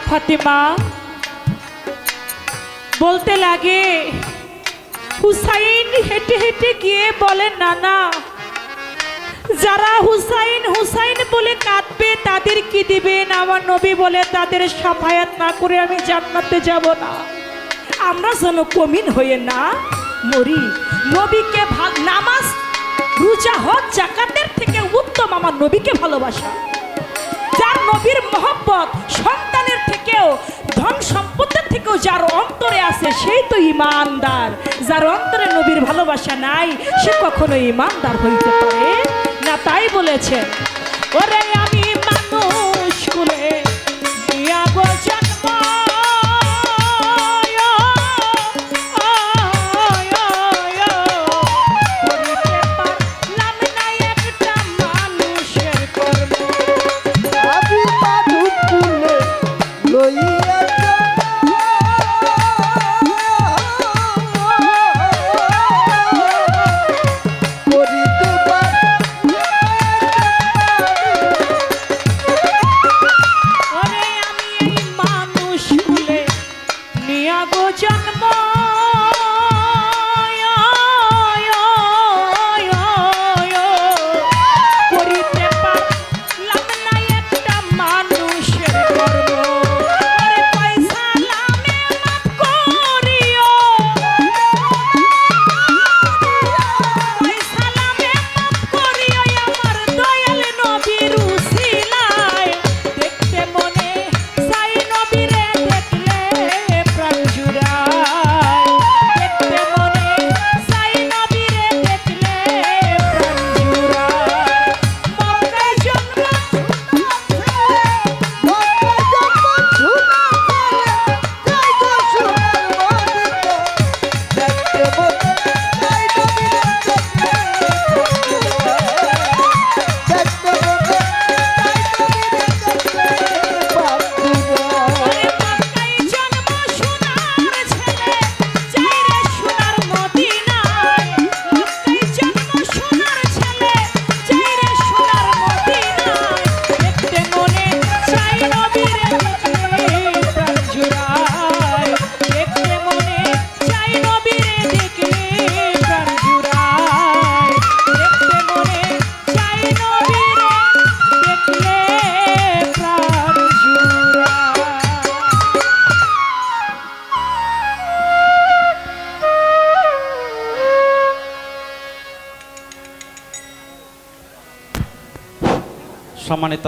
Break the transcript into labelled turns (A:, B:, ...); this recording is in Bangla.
A: ফাতেমা বলতে লাগে, হুসাইন হেঁটে হেঁটে গিয়ে বলে, নানা যারা হুসাইন হুসাইন বলে কাঁদবে তাদের কি দিবেন? আমার নবী বলে, তাদের সাফায়াত না করে আমি জান্নাতে যাব না। আমরা যেন কমিন হয়ে না মরি। নবীকে নামাজ রোজা হজ যাকাতের থেকে উত্তম আমার নবীকে ভালোবাসা। যার নবীর মহব্বত সন্তানের থেকেও ধন সম্পদের থেকেও যার অন্তরে আছে সেই তো ঈমানদার। যার অন্তরে নবীর ভালোবাসা নাই সে কখনো ঈমানদার হইতে পারে না। তাই বলেছে, ওরে আমি মানুষ কুলে দিয়া গো জন্ম,
B: সম্মানিত